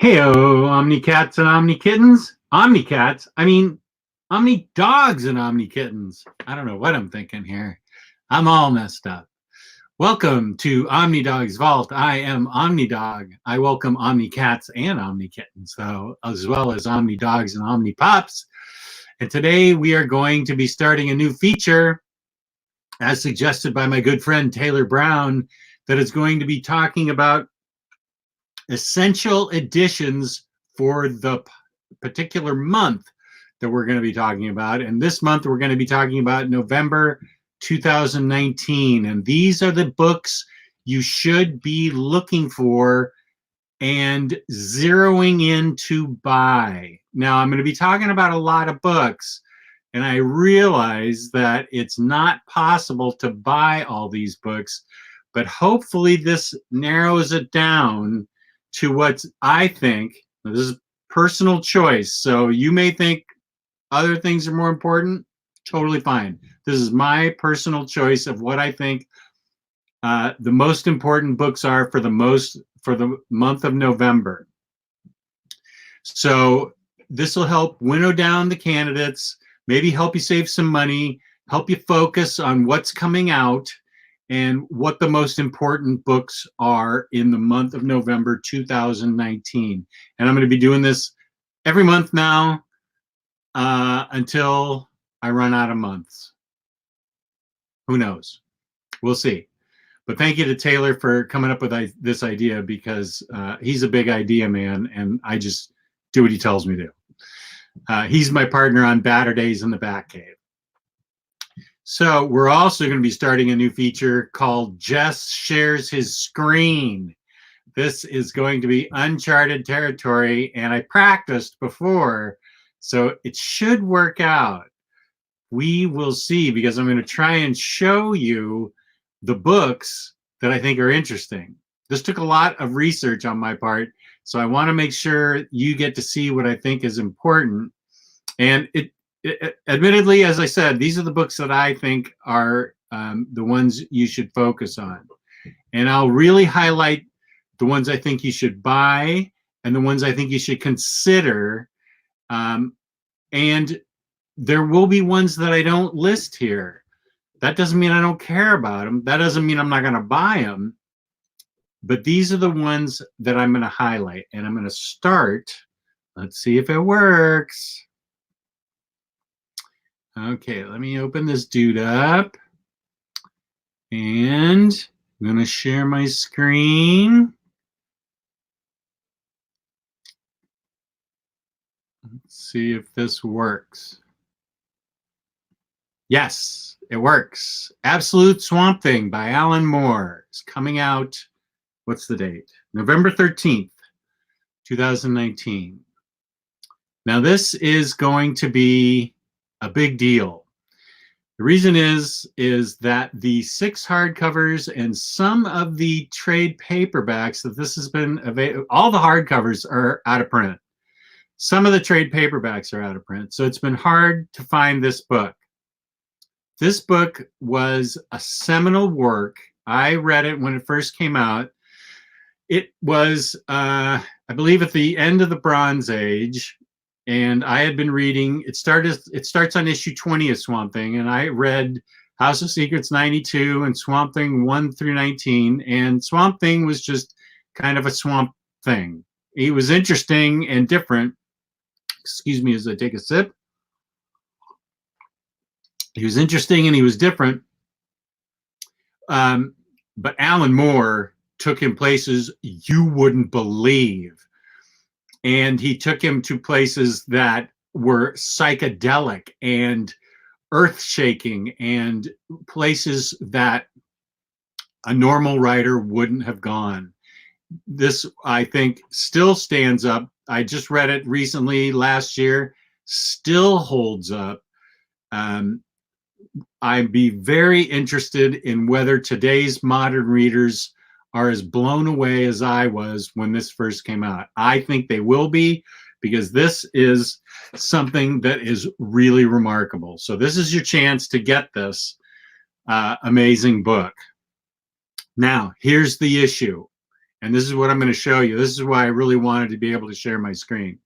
Heyo, Omnicats and Omnikittens. Omnicats, I mean, Omnidogs and Omnikittens. I don't know what I'm thinking here. I'm all messed up. Welcome to Omnidog's Vault. I am Omnidog. I welcome Omnicats and Omnikittens, though, as well as Omnidogs and Omnipups. And today we are going to be starting a new feature, as suggested by my good friend Taylor Brown, that is going to be talking about essential editions for the particular month that we're going to be talking about. And this month we're going to be talking about November 2019. And these are the books you should be looking for and zeroing in to buy. Now, I'm going to be talking about a lot of books, and I realize that it's not possible to buy all these books, but hopefully this narrows it down to what I think. This is personal choice, so you may think other things are more important. Totally fine. This is my personal choice of what I think the most important books are for the month of November. So this will help winnow down the candidates, maybe help you save some money, help you focus on what's coming out and what the most important books are in the month of November 2019. And I'm going to be doing this every month now until I run out of months. Who knows? We'll see. But thank you to Taylor for coming up with this idea, because he's a big idea man, and I just do what he tells me to. He's my partner on Batter Days in the Batcave. So we're also going to be starting a new feature called Jess Shares His Screen. This is going to be uncharted territory, and I practiced before, so it should work out. We will see, because I'm going to try and show you the books that I think are interesting. This took a lot of research on my part, so I want to make sure you get to see what I think is important. And admittedly, as I said, these are the books that I think are the ones you should focus on. And I'll really highlight the ones I think you should buy and the ones I think you should consider. And there will be ones that I don't list here. That doesn't mean I don't care about them. That doesn't mean I'm not going to buy them. But these are the ones that I'm going to highlight. And I'm going to start. Let's see if it works. Okay, let me open this dude up. And I'm going to share my screen. Let's see if this works. Yes, it works. Absolute Swamp Thing by Alan Moore is coming out. What's the date? November 13th, 2019. Now, this is going to be a big deal. The reason is that the 6 hardcovers and some of the trade paperbacks that this has been available, all the hardcovers are out of print. Some of the trade paperbacks are out of print, so it's been hard to find this book. This book was a seminal work. I read it when it first came out. It was, I believe, at the end of the Bronze Age. And I had been reading, it starts on issue 20 of Swamp Thing, and I read House of Secrets 92 and Swamp Thing 1 through 19, and Swamp Thing was just kind of a Swamp Thing. He was interesting and different. Excuse me as I take a sip. He was interesting and he was different. But Alan Moore took him places you wouldn't believe. And he took him to places that were psychedelic and earth-shaking and places that a normal writer wouldn't have gone. This, I think, still stands up. I just read it recently, last year, still holds up. I'd be very interested in whether today's modern readers are as blown away as I was when this first came out. I think they will be, because this is something that is really remarkable. So this is your chance to get this amazing book. Now, here's the issue. And this is what I'm going to show you. This is why I really wanted to be able to share my screen.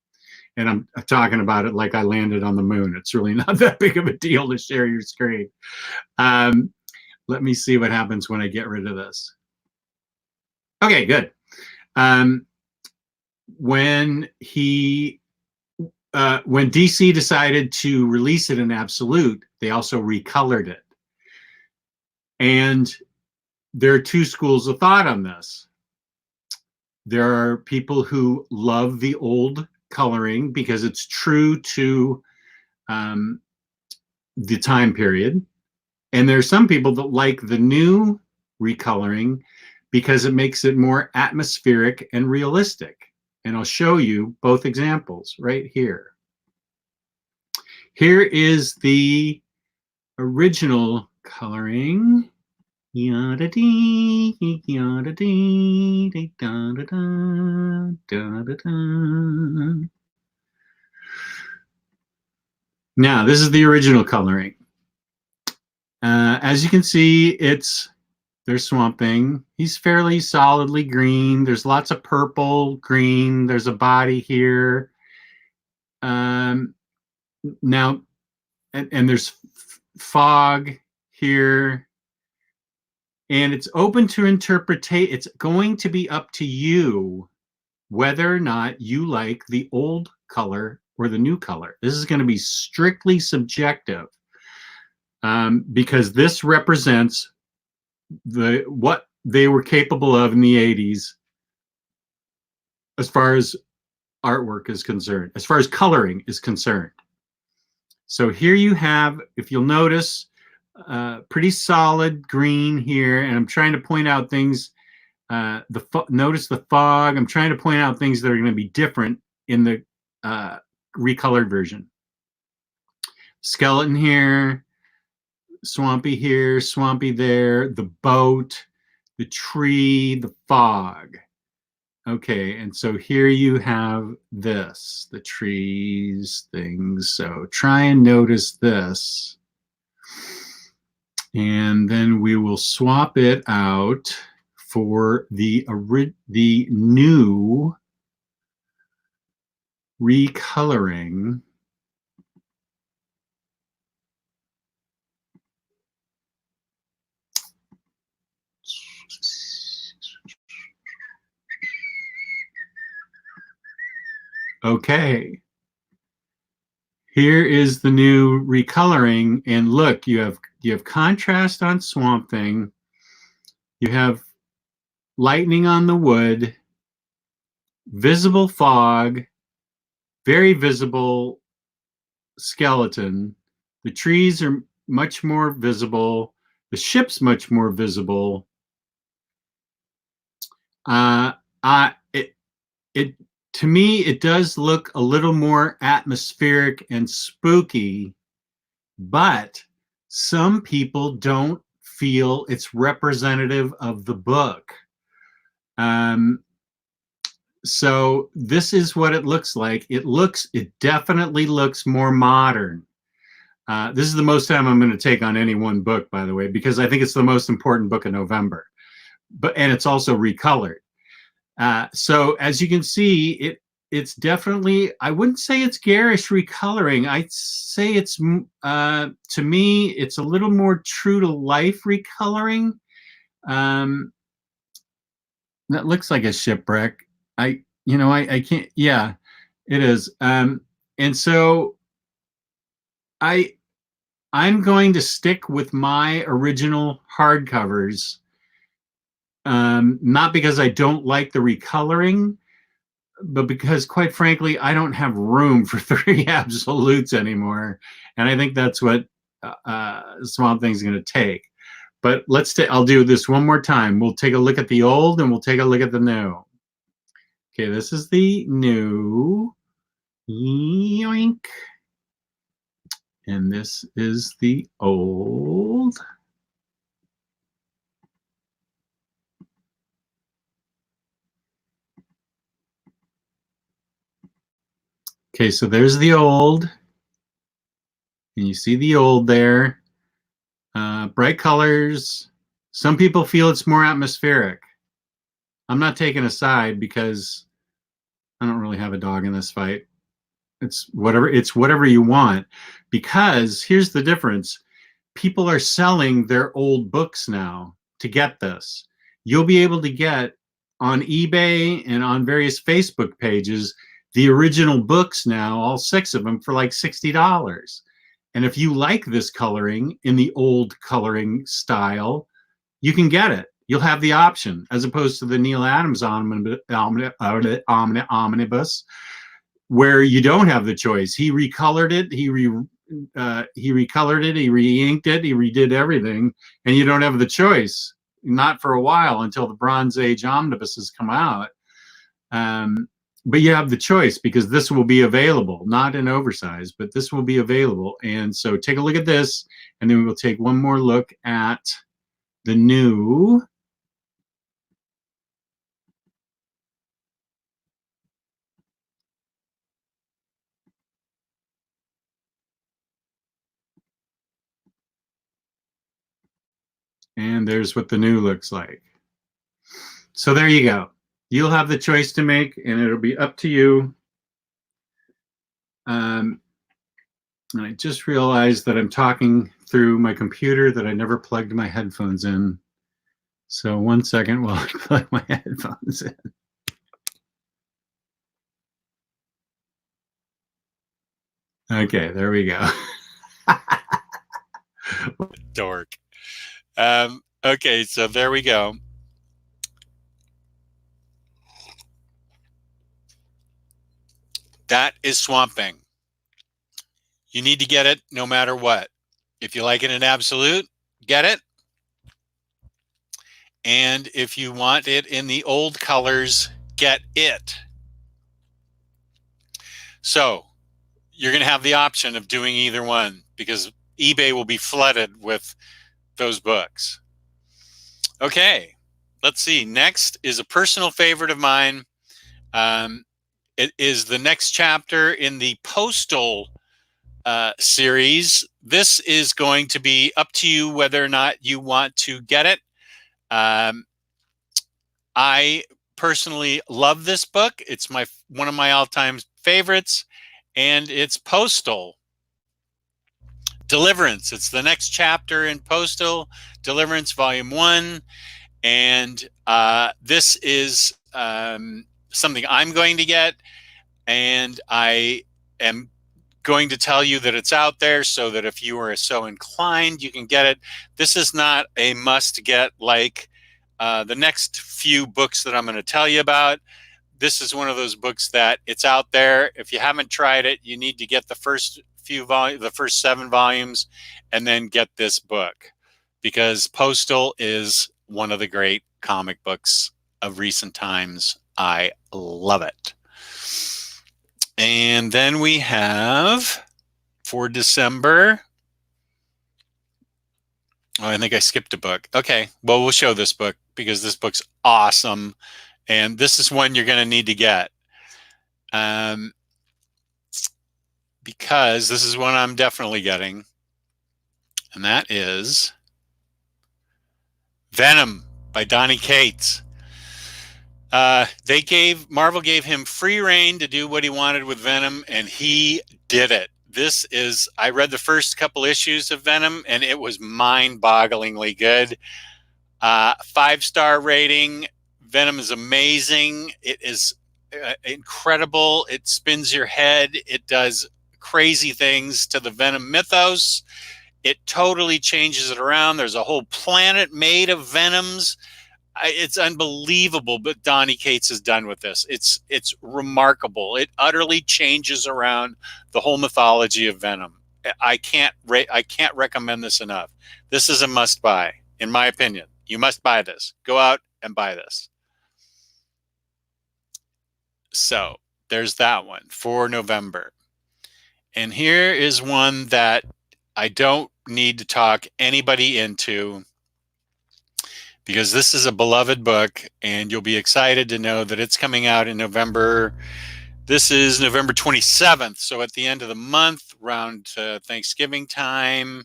And I'm talking about it like I landed on the moon. It's really not that big of a deal to share your screen. Let me see what happens when I get rid of this. Okay, good. When DC decided to release it in Absolute, they also recolored it. And there are two schools of thought on this. There are people who love the old coloring because it's true to the time period. And there are some people that like the new recoloring because it makes it more atmospheric and realistic. And I'll show you both examples right here. Here is the original coloring. Now, this is the original coloring. As you can see, there's Swamp Thing. He's fairly solidly green. There's lots of purple, green. There's a body here. Now, and there's fog here. And it's open to interpretation. It's going to be up to you whether or not you like the old color or the new color. This is going to be strictly subjective because this represents what they were capable of in the 80s as far as artwork is concerned, as far as coloring is concerned. So here you have, if you'll notice, pretty solid green here, and I'm trying to point out things. Notice the fog. I'm trying to point out things that are going to be different in the recolored version. Skeleton here, swampy here, swampy there, the boat, the tree, the fog. Okay, and so here you have this, the trees, things. So try and notice this. And then we will swap it out for the new recoloring. Okay. Here is the new recoloring, and look, you have contrast on Swamp Thing. You have lightning on the wood, visible fog, very visible skeleton. The trees are much more visible. The ship's much more visible. To me, it does look a little more atmospheric and spooky, but some people don't feel it's representative of the book. So this is what it looks like. It definitely looks more modern. This is the most time I'm going to take on any one book, by the way, because I think it's the most important book of November. And it's also recolored. So as you can see, it's definitely, I wouldn't say it's garish recoloring. I'd say it's, to me, it's a little more true to life recoloring. That looks like a shipwreck. I can't, yeah, it is. And so I'm going to stick with my original hardcovers. Not because I don't like the recoloring, but because, quite frankly, I don't have room for 3 absolutes anymore, and I think that's what Swamp Thing's going to take. But I'll do this one more time. We'll take a look at the old, and we'll take a look at the new. Okay, this is the new. Yoink. And this is the old. Okay, so there's the old, and you see the old there. Bright colors. Some people feel it's more atmospheric. I'm not taking a side because I don't really have a dog in this fight. It's whatever you want, because here's the difference. People are selling their old books now to get this. You'll be able to get on eBay and on various Facebook pages the original books now, all 6 of them, for like $60. And if you like this coloring in the old coloring style, you can get it. You'll have the option, as opposed to the Neil Adams omnibus, where you don't have the choice. He recolored it. He recolored it. He re-inked it. He redid everything, and you don't have the choice. Not for a while, until the Bronze Age omnibuses come out. But you have the choice, because this will be available, not in oversized, but this will be available. And so take a look at this, and then we will take one more look at the new and there's what the new looks like. So there you go. You'll have the choice to make, and it'll be up to you. And I just realized that I'm talking through my computer, that I never plugged my headphones in. So 1 second while I plug my headphones in. Okay, there we go. Dork. Okay, so there we go. That is Swamp Thing. You need to get it no matter what. If you like it in absolute, get it. And if you want it in the old colors, get it. So you're going to have the option of doing either one, because eBay will be flooded with those books. Okay, let's see. Next is a personal favorite of mine. It is the next chapter in the Postal series. This is going to be up to you whether or not you want to get it. I personally love this book. It's one of my all-time favorites, and it's Postal. Deliverance. It's the next chapter in Postal, Deliverance Volume 1. And this is something I'm going to get, and I am going to tell you that it's out there, so that if you are so inclined, you can get it. This is not a must get like the next few books that I'm going to tell you about. This is one of those books that it's out there. If you haven't tried it, you need to get the first few volumes, the first 7 volumes, and then get this book, because Postal is one of the great comic books of recent times. I love it. And then we have for December. Oh, I think I skipped a book. Okay, well, we'll show this book, because this book's awesome. And this is one you're going to need to get. Because this is one I'm definitely getting. And that is Venom by Donnie Cates. Marvel gave him free reign to do what he wanted with Venom, and he did it. I read the first couple issues of Venom, and it was mind-bogglingly good. 5-star rating. Venom is amazing. It is incredible. It spins your head. It does crazy things to the Venom mythos. It totally changes it around. There's a whole planet made of Venoms. It's unbelievable what Donnie Cates has done with this. It's remarkable. It utterly changes around the whole mythology of Venom. I can't recommend this enough. This is a must buy, in my opinion. You must buy this. Go out and buy this. So there's that one for November. And here is one that I don't need to talk anybody into, because this is a beloved book, and you'll be excited to know that it's coming out in November. This is November 27th, so at the end of the month, around Thanksgiving time.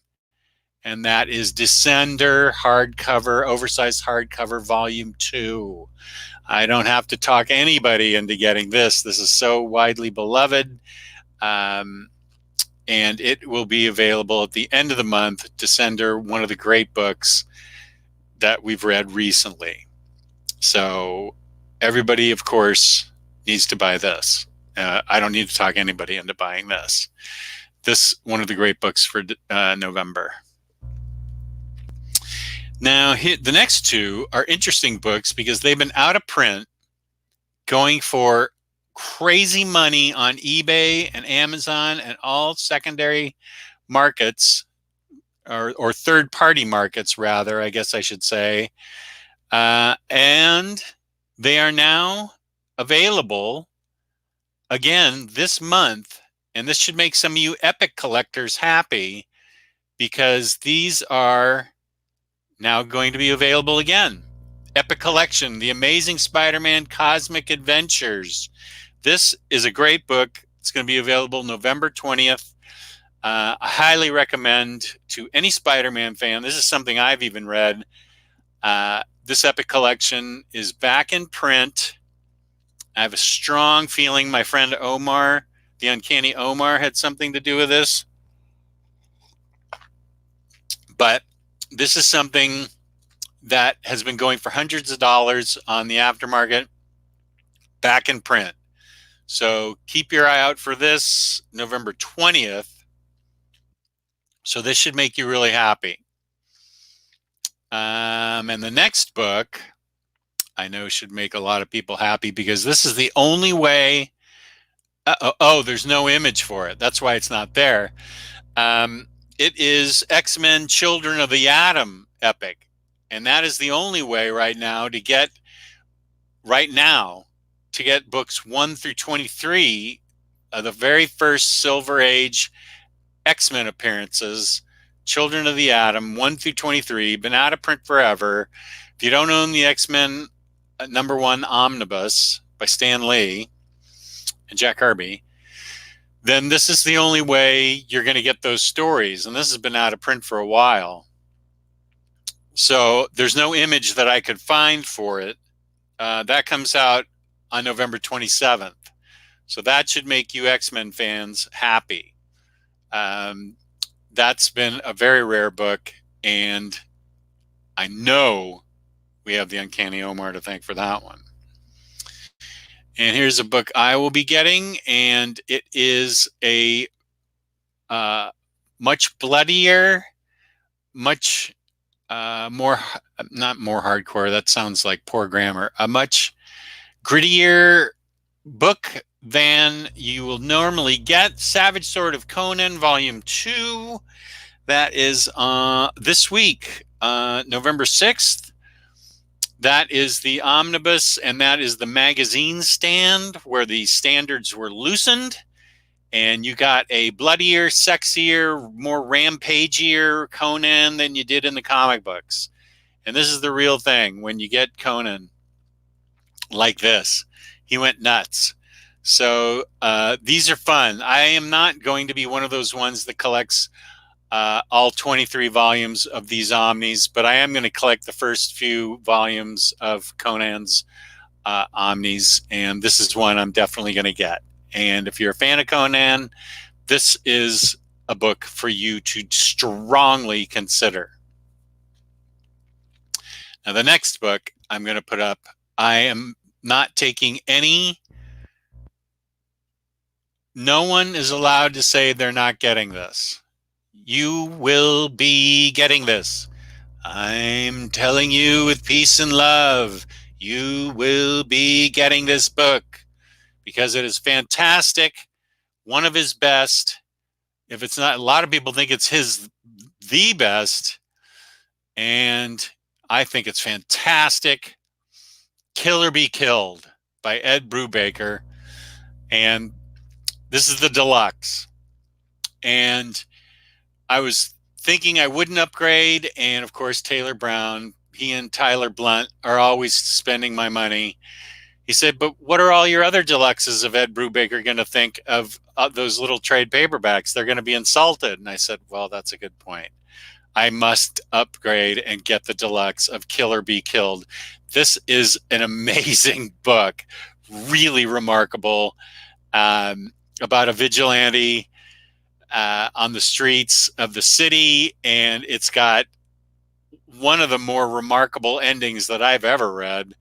and that is Descender hardcover, oversized hardcover, volume 2. I don't have to talk anybody into getting this. This is so widely beloved, and it will be available at the end of the month. Descender, one of the great books that we've read recently. So everybody, of course, needs to buy this. I don't need to talk anybody into buying this. This, one of the great books for November. Now, the next two are interesting books because they've been out of print, going for crazy money on eBay and Amazon and all secondary markets, or third-party markets, rather, I guess I should say. And they are now available again this month. And this should make some of you Epic collectors happy because these are now going to be available again. Epic Collection, The Amazing Spider-Man Cosmic Adventures. This is a great book. It's going to be available November 20th. I highly recommend to any Spider-Man fan. This is something I've even read. This Epic Collection is back in print. I have a strong feeling my friend Omar, the Uncanny Omar, had something to do with this. But this is something that has been going for hundreds of dollars on the aftermarket, back in print. So keep your eye out for this November 20th. So this should make you really happy. And the next book I know should make a lot of people happy because this is the only way. Oh, there's no image for it. That's why it's not there. It is X-Men Children of the Atom Epic. And that is the only way right now to get books 1 through 23 of the very first Silver Age X-Men appearances. Children of the Atom 1 through 23, been out of print forever. If you don't own the X-Men #1 omnibus by Stan Lee and Jack Kirby, then this is the only way you're going to get those stories. And this has been out of print for a while. So there's no image that I could find for it. That comes out on November 27th. So that should make you X-Men fans happy. That's been a very rare book, and I know we have the Uncanny Omar to thank for that one. And here's a book I will be getting, and it is a much bloodier, much more, not more hardcore, that sounds like poor grammar, a much grittier book than you will normally get. Savage Sword of Conan, Volume 2. That is this week, November 6th. That is the omnibus, and that is the magazine stand where the standards were loosened. And you got a bloodier, sexier, more rampagier Conan than you did in the comic books. And this is the real thing. When you get Conan like this, he went nuts. So these are fun. I am not going to be one of those ones that collects all 23 volumes of these Omnis, but I am going to collect the first few volumes of Conan's Omnis, and this is one I'm definitely going to get. And if you're a fan of Conan, this is a book for you to strongly consider. Now, the next book I'm going to put up, I am not taking any. No one is allowed to say they're not getting this. You will be getting this. I'm telling you with peace and love, you will be getting this book because it is fantastic. One of his best. If it's not, a lot of people think it's the best. And I think it's fantastic. Kill or Be Killed by Ed Brubaker. And this is the deluxe. And I was thinking I wouldn't upgrade, and of course Taylor Brown, he and Tyler Blunt are always spending my money. He said, but what are all your other deluxes of Ed Brubaker going to think of those little trade paperbacks? They're going to be insulted. And I said, well, that's a good point. I must upgrade and get the deluxe of Kill or Be Killed. This is an amazing book, really remarkable, about a vigilante on the streets of the city, and it's got one of the more remarkable endings that I've ever read.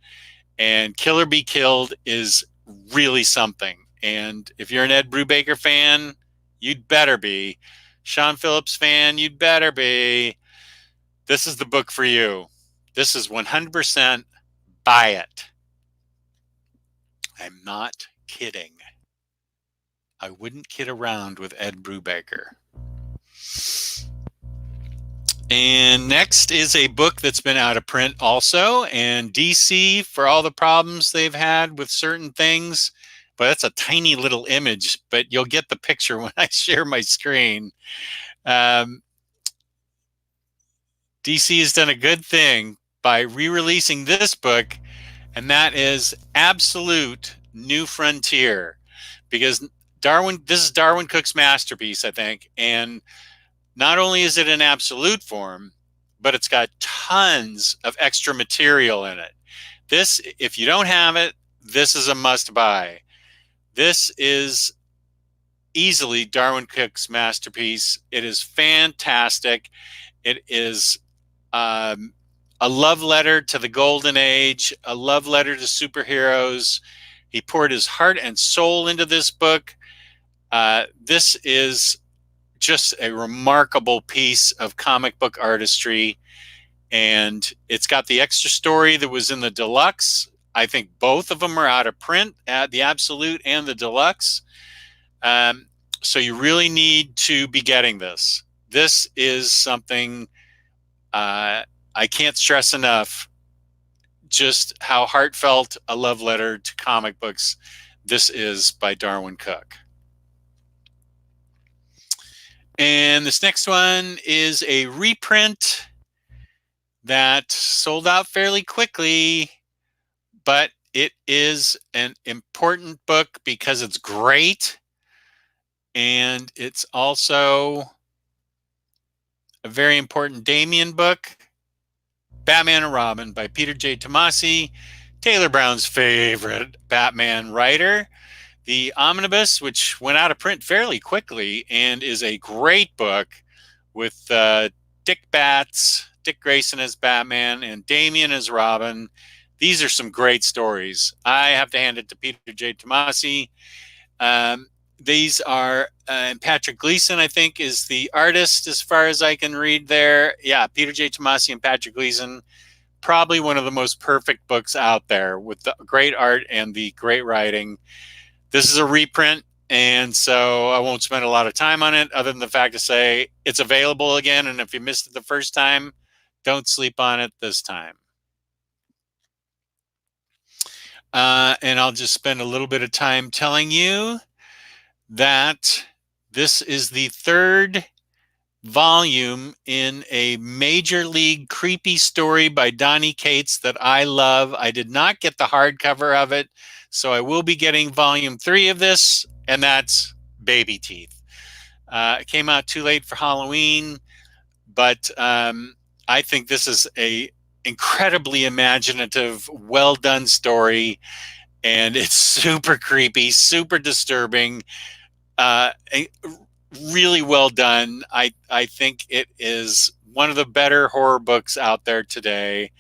And Kill or Be Killed is really something. And if you're an Ed Brubaker fan, you'd better be. Sean Phillips fan, you'd better be. This is the book for you. This is 100% buy it. I'm not kidding. I wouldn't kid around with Ed Brubaker. And next is a book that's been out of print also, and DC, for all the problems they've had with certain things, but that's a tiny little image, but you'll get the picture when I share my screen. DC has done a good thing by re-releasing this book, and that is Absolute New Frontier, because this is Darwin Cook's masterpiece, I think, and not only is it in absolute form, but it's got tons of extra material in it. This, if you don't have it, this is a must buy. This is easily Darwin Cook's masterpiece. It is fantastic. It is a love letter to the golden age, a love letter to superheroes. He poured his heart and soul into this book. This is just a remarkable piece of comic book artistry, and it's got the extra story that was in the deluxe. I think both of them are out of print, the absolute and the deluxe. So you really need to be getting this. This is something I can't stress enough just how heartfelt a love letter to comic books this is by Darwin Cook. And this next one is a reprint that sold out fairly quickly, but it is an important book because it's great, and it's also a very important Damian book, Batman and Robin by Peter J. Tomasi, Taylor Brown's favorite Batman writer. The omnibus, which went out of print fairly quickly and is a great book with Dick Grayson as Batman, and Damian as Robin. These are some great stories. I have to hand it to Peter J. Tomasi. These are, and Patrick Gleason, I think, is the artist as far as I can read there. Yeah, Peter J. Tomasi and Patrick Gleason, probably one of the most perfect books out there with the great art and the great writing. This is a reprint, and so I won't spend a lot of time on it other than the fact to say it's available again, and if you missed it the first time, don't sleep on it this time. And I'll just spend a little bit of time telling you that this is the third volume in a major league creepy story by Donnie Cates that I love. I did not get the hardcover of it, so I will be getting volume 3 of this, and that's Babyteeth. It came out too late for Halloween, but I think this is a incredibly imaginative, well done story, and it's super creepy, super disturbing, really well done. I think it is one of the better horror books out there today,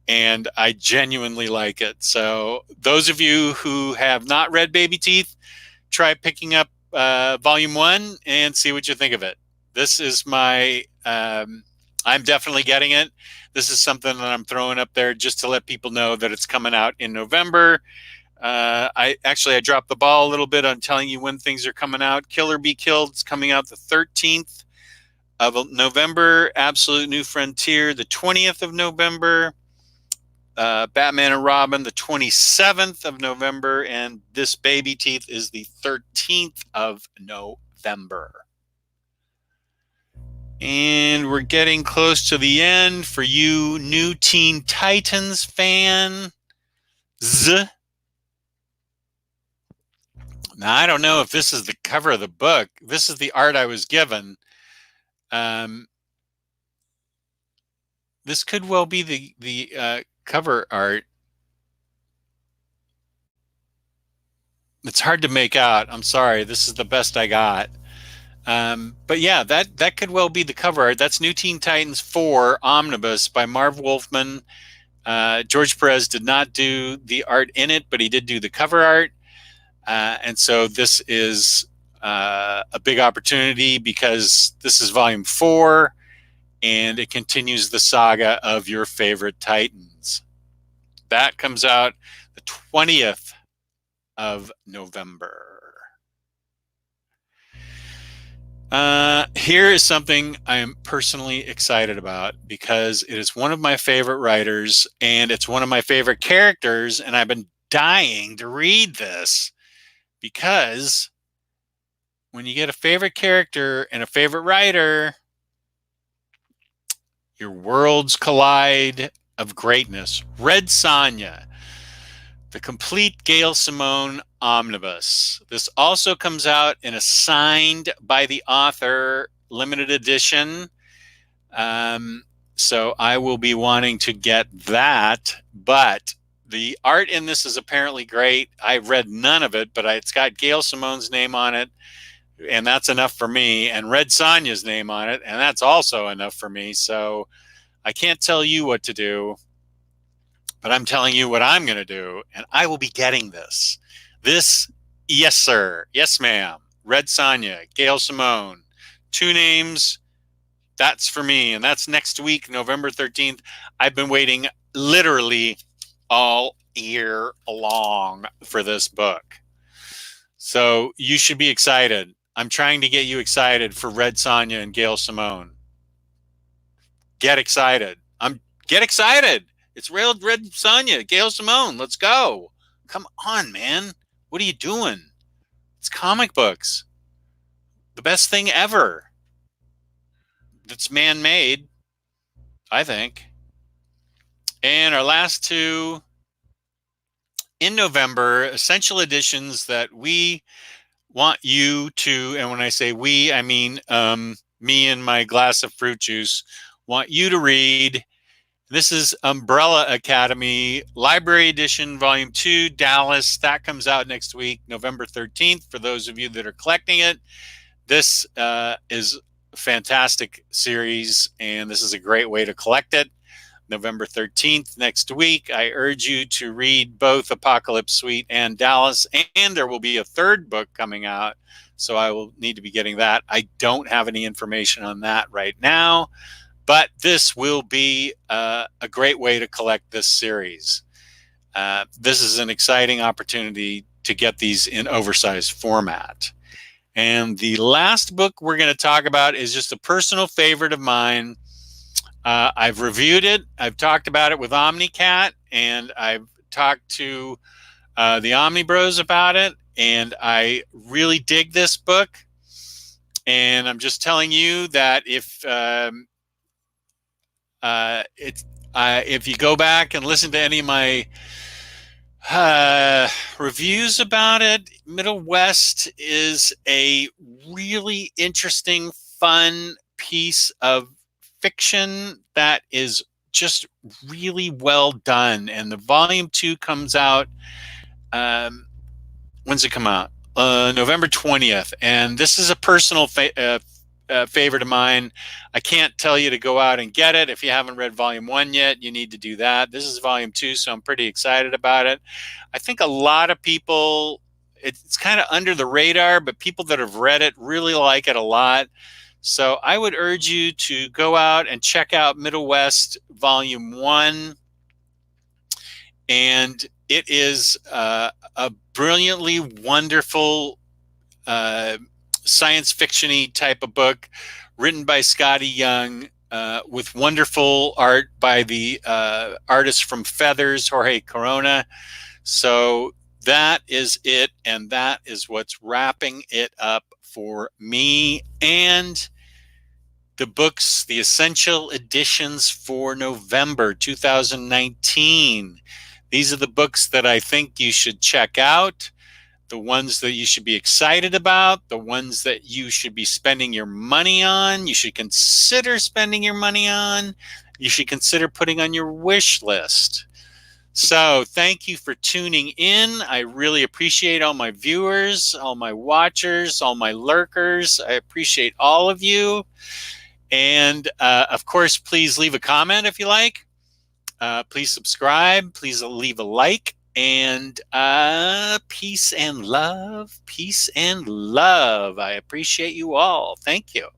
and I genuinely like it. So those of you who have not read Babyteeth, try picking up volume 1 and see what you think of it. This is my, I'm definitely getting it. This is something that I'm throwing up there just to let people know that it's coming out in November. I dropped the ball a little bit on telling you when things are coming out. Kill or Be Killed is coming out the 13th of November. Absolute New Frontier, the 20th of November. Batman and Robin, the 27th of November. And this Babyteeth is the 13th of November. And we're getting close to the end for you new Teen Titans fans. Now, I don't know if this is the cover of the book. This is the art I was given. this could well be the cover art. It's hard to make out. I'm sorry. This is the best I got. But yeah, that could well be the cover art. That's New Teen Titans 4 Omnibus by Marv Wolfman. George Perez did not do the art in it, but he did do the cover art. And so this is a big opportunity because this is volume 4 and it continues the saga of your favorite Titans. That comes out the 20th of November. Here is something I am personally excited about because it is one of my favorite writers and it's one of my favorite characters, and I've been dying to read this because when you get a favorite character and a favorite writer, your worlds collide of greatness. Red Sonja, the complete Gail Simone omnibus. This also comes out in a signed by the author limited edition. So I will be wanting to get that, but the art in this is apparently great. I read none of it, but it's got Gail Simone's name on it, and that's enough for me, and Red Sonja's name on it, and that's also enough for me. So I can't tell you what to do, but I'm telling you what I'm going to do, and I will be getting this. This, yes, sir. Yes, ma'am. Red Sonja, Gail Simone. 2 names. That's for me, and that's next week, November 13th. I've been waiting literally all year long for this book. So you should be excited. I'm trying to get you excited for Red Sonja and Gail Simone. Get excited. Get excited. It's Red Sonja, Gail Simone. Let's go. Come on, man. What are you doing? It's comic books. The best thing ever. That's man-made, I think. And our last 2 in November, essential editions that we want you to, and when I say we, I mean me and my glass of fruit juice, want you to read. This is Umbrella Academy, Library Edition, Volume 2, Dallas. That comes out next week, November 13th, for those of you that are collecting it. This is a fantastic series, and this is a great way to collect it. November 13th, next week. I urge you to read both Apocalypse Suite and Dallas, and there will be a 3rd book coming out, so I will need to be getting that. I don't have any information on that right now, but this will be a great way to collect this series. This is an exciting opportunity to get these in oversized format. And the last book we're going to talk about is just a personal favorite of mine. I've reviewed it. I've talked about it with Omnicat, and I've talked to the Omnibros about it, and I really dig this book. And I'm just telling you that if you go back and listen to any of my reviews about it, Middlewest is a really interesting, fun piece of fiction that is just really well done. And the volume 2 comes out, when's it come out? November 20th. And this is a personal favorite of mine. I can't tell you to go out and get it. If you haven't read volume 1 yet, you need to do that. This is volume 2, so I'm pretty excited about it. I think a lot of people, it's kind of under the radar, but people that have read it really like it a lot. So I would urge you to go out and check out Middlewest Volume 1. And it is a brilliantly wonderful science fiction-y type of book written by Scotty Young with wonderful art by the artist from Feathers, Jorge Corona. So that is it, and that is what's wrapping it up for me and the books, the essential editions for November 2019. These are the books that I think you should check out, the ones that you should be excited about, the ones that you should be spending your money on, you should consider spending your money on. you should consider putting on your wish list. So thank you for tuning in. I really appreciate all my viewers, all my watchers, all my lurkers. I appreciate all of you. And of course, please leave a comment if you like. Please subscribe. Please leave a like. And peace and love. Peace and love. I appreciate you all. Thank you.